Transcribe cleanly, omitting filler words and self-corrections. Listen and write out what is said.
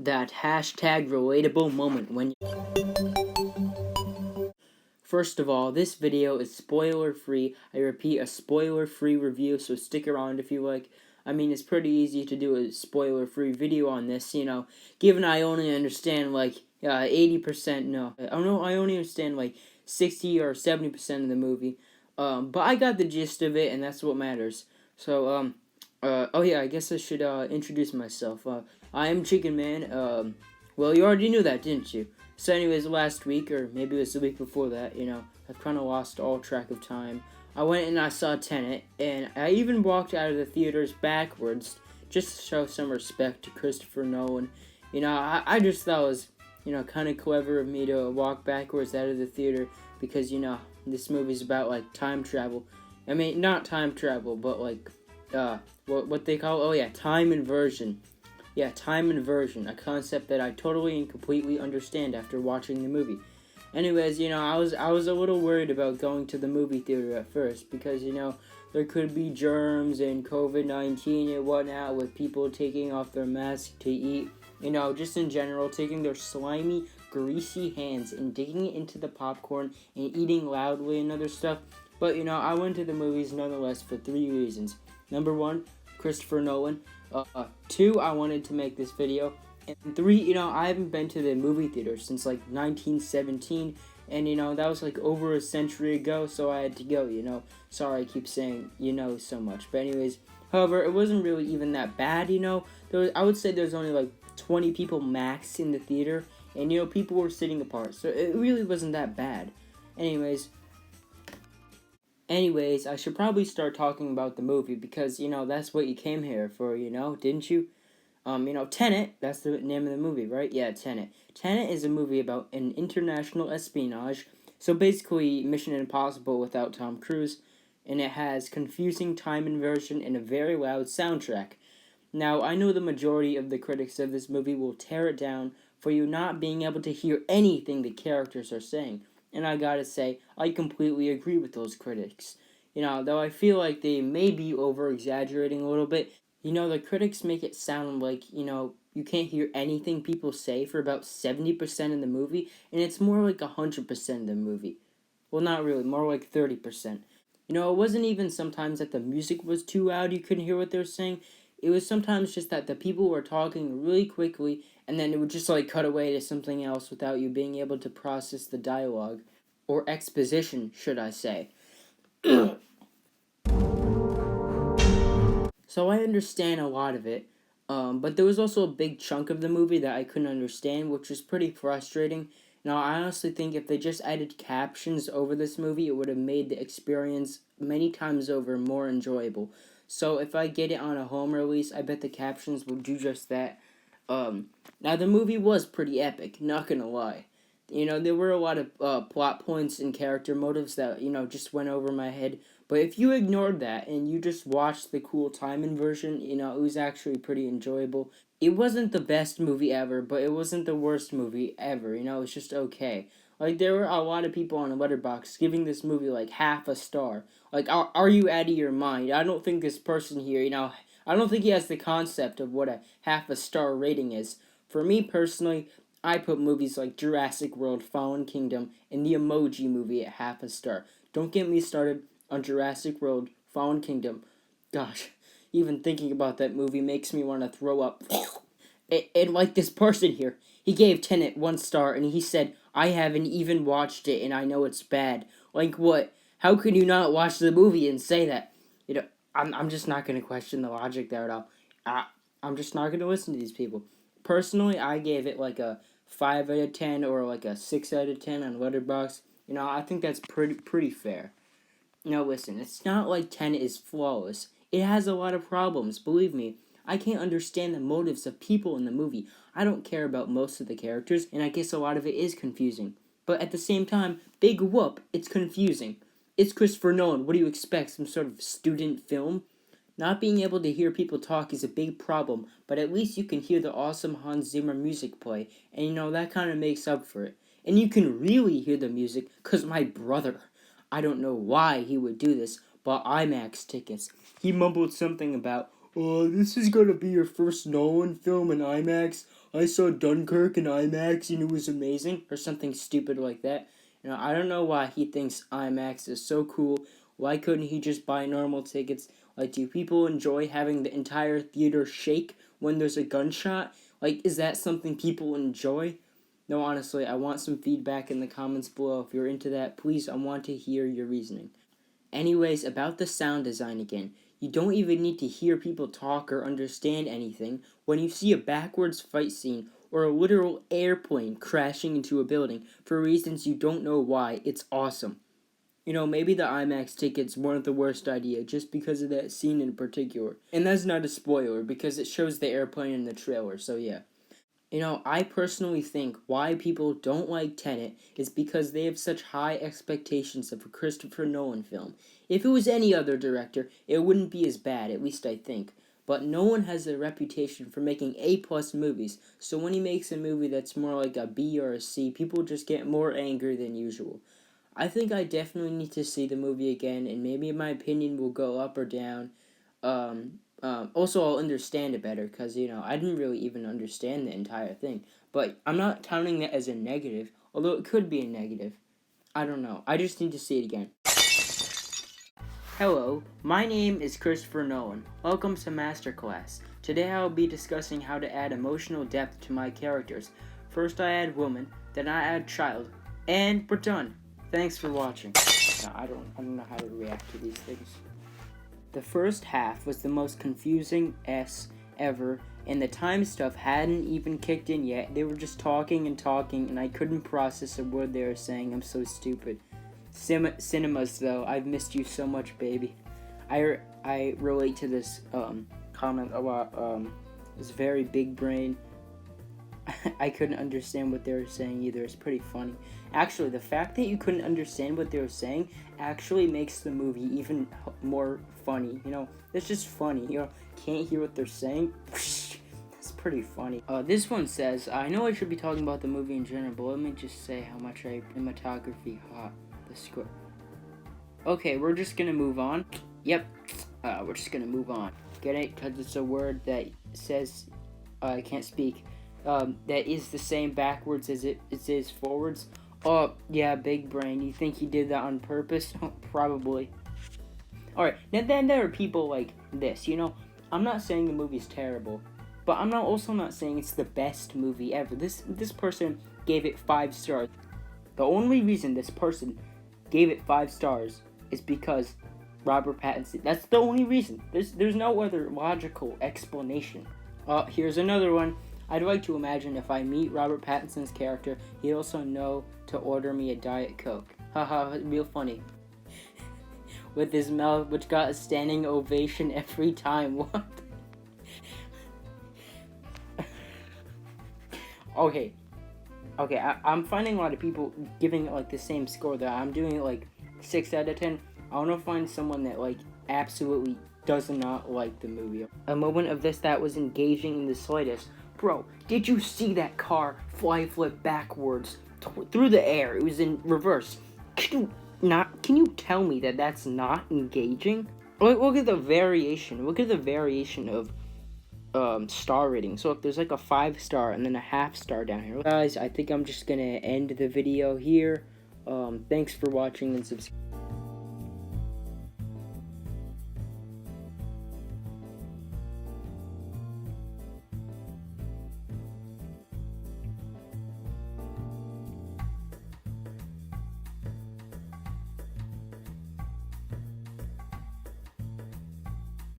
that hashtag relatable moment when First of all, this video is spoiler free. I repeat, a spoiler free review, so stick around if you like. I mean, it's pretty easy to do a spoiler free video on this, given I only understand like 80%, no. I only understand like 60 or 70% of the movie. But I got the gist of it, and that's what matters. So, oh yeah, I guess I should introduce myself. I am Chicken Man. Well, you already knew that, didn't you? So anyways, last week, or maybe it was the week before that, I've kind of lost all track of time. I went and I saw Tenet, and I even walked out of the theaters backwards just to show some respect to Christopher Nolan. I just thought it was, kind of clever of me to walk backwards out of the theater because, this movie's about, like, time travel. I mean, not time travel, but, like, what they call, time inversion. Yeah, time inversion, a concept that I totally and completely understand after watching the movie. Anyways, I was a little worried about going to the movie theater at first because, there could be germs and COVID-19 and whatnot with people taking off their masks to eat. Just in general, taking their slimy, greasy hands and digging it into the popcorn and eating loudly and other stuff. But, I went to the movies nonetheless for 3 reasons. Number 1, Christopher Nolan. 2, I wanted to make this video. And 3, I haven't been to the movie theater since like 1917. And, that was like over a century ago, so I had to go, Sorry I keep saying, so much. But anyways, however, it wasn't really even that bad, I would say there's only like 20 people max in the theater. And, people were sitting apart. So it really wasn't that bad. Anyways, I should probably start talking about the movie because, that's what you came here for, didn't you? Tenet, that's the name of the movie, right? Yeah, Tenet. Tenet is a movie about an international espionage, so basically Mission Impossible without Tom Cruise, and it has confusing time inversion and a very loud soundtrack. Now, I know the majority of the critics of this movie will tear it down for you not being able to hear anything the characters are saying. And I gotta say, I completely agree with those critics. Though I feel like they may be over-exaggerating a little bit. The critics make it sound like, you can't hear anything people say for about 70% of the movie, and it's more like 100% of the movie. Well, not really, more like 30%. It wasn't even sometimes that the music was too loud you couldn't hear what they were saying. It was sometimes just that the people were talking really quickly, and then it would just like cut away to something else without you being able to process the dialogue. Or exposition, should I say. So I understand a lot of it, but there was also a big chunk of the movie that I couldn't understand, which was pretty frustrating. Now, I honestly think if they just added captions over this movie, it would have made the experience many times over more enjoyable. So if I get it on a home release, I bet the captions will do just that. Now, the movie was pretty epic, not gonna lie. There were a lot of plot points and character motives that, just went over my head. But if you ignored that and you just watched the cool time inversion, it was actually pretty enjoyable. It wasn't the best movie ever, but it wasn't the worst movie ever, it was just okay. Like, there were a lot of people on letterbox giving this movie, like, half a star. Like, are you out of your mind? I don't think this person here, I don't think he has the concept of what a half a star rating is. For me, personally, I put movies like Jurassic World, Fallen Kingdom, and the Emoji Movie at half a star. Don't get me started on Jurassic World, Fallen Kingdom. Gosh, even thinking about that movie makes me want to throw up. And like this person here, he gave Tenet 1 star, and he said, I haven't even watched it, and I know it's bad. Like what? How could you not watch the movie and say that? I'm just not going to question the logic there at all. I'm just not going to listen to these people. Personally, I gave it like a 5 out of 10 or like a 6 out of 10 on Letterboxd. I think that's pretty fair. Now listen, it's not like Tenet is flawless. It has a lot of problems, believe me. I can't understand the motives of people in the movie. I don't care about most of the characters, and I guess a lot of it is confusing. But at the same time, big whoop, it's confusing. It's Christopher Nolan. What do you expect? Some sort of student film? Not being able to hear people talk is a big problem, but at least you can hear the awesome Hans Zimmer music play, and that kind of makes up for it. And you can really hear the music, because my brother, I don't know why he would do this, bought IMAX tickets. He mumbled something about, this is gonna be your first Nolan film in IMAX. I saw Dunkirk in IMAX and it was amazing," or something stupid like that. I don't know why he thinks IMAX is so cool. Why couldn't he just buy normal tickets? Like, do people enjoy having the entire theater shake when there's a gunshot? Like, is that something people enjoy? No, honestly, I want some feedback in the comments below. If you're into that, please, I want to hear your reasoning. Anyways, about the sound design again. You don't even need to hear people talk or understand anything when you see a backwards fight scene or a literal airplane crashing into a building for reasons you don't know why. It's awesome. Maybe the IMAX tickets weren't the worst idea just because of that scene in particular. And that's not a spoiler because it shows the airplane in the trailer, so yeah. I personally think why people don't like Tenet is because they have such high expectations of a Christopher Nolan film. If it was any other director, it wouldn't be as bad, at least I think. But Nolan has a reputation for making A-plus movies, so when he makes a movie that's more like a B or a C, people just get more angry than usual. I think I definitely need to see the movie again, and maybe my opinion will go up or down. Also, I'll understand it better because, I didn't really even understand the entire thing. But I'm not counting that as a negative, although it could be a negative. I don't know. I just need to see it again. Hello, my name is Christopher Nolan. Welcome to Masterclass. Today I will be discussing how to add emotional depth to my characters. First I add woman, then I add child, and we're done. Thanks for watching. No, I don't know how to react to these things. The first half was the most confusing ever, and the time stuff hadn't even kicked in yet. They were just talking, and I couldn't process a word they were saying. I'm so stupid. Cinemas, though, I've missed you so much, baby. I relate to this comment a lot. It's very big brain. I couldn't understand what they were saying either. It's pretty funny. Actually, the fact that you couldn't understand what they were saying actually makes the movie even more funny. It's just funny. Can't hear what they're saying. That's pretty funny. This one says, I know I should be talking about the movie in general, but let me just say how much cinematography hot. The script. Okay, we're just gonna move on. Yep. We're just gonna move on. Get it? Because it's a word that says, I can't speak. That is the same backwards as it is forwards. Oh, yeah, big brain. You think he did that on purpose? Probably. Alright, then there are people like this, I'm not saying the movie's terrible, but I'm also not saying it's the best movie ever. This person gave it 5 stars. The only reason this person gave it 5 stars is because Robert Pattinson. That's the only reason. There's no other logical explanation. Here's another one. I'd like to imagine if I meet Robert Pattinson's character, he'd also know to order me a Diet Coke. Haha, real funny. With his mouth, which got a standing ovation every time. What? Okay, I'm finding a lot of people giving it, the same score that I'm doing it, 6 out of 10. I want to find someone that, absolutely does not like the movie. A moment of this that was engaging in the slightest. Bro, did you see that car flip backwards through the air? It was in reverse. Can you tell me that that's not engaging? Look at the variation. Look at the variation of star rating. So if there's a 5-star and then a half-star down here. Guys, I think I'm just gonna end the video here. Thanks for watching and subscribe.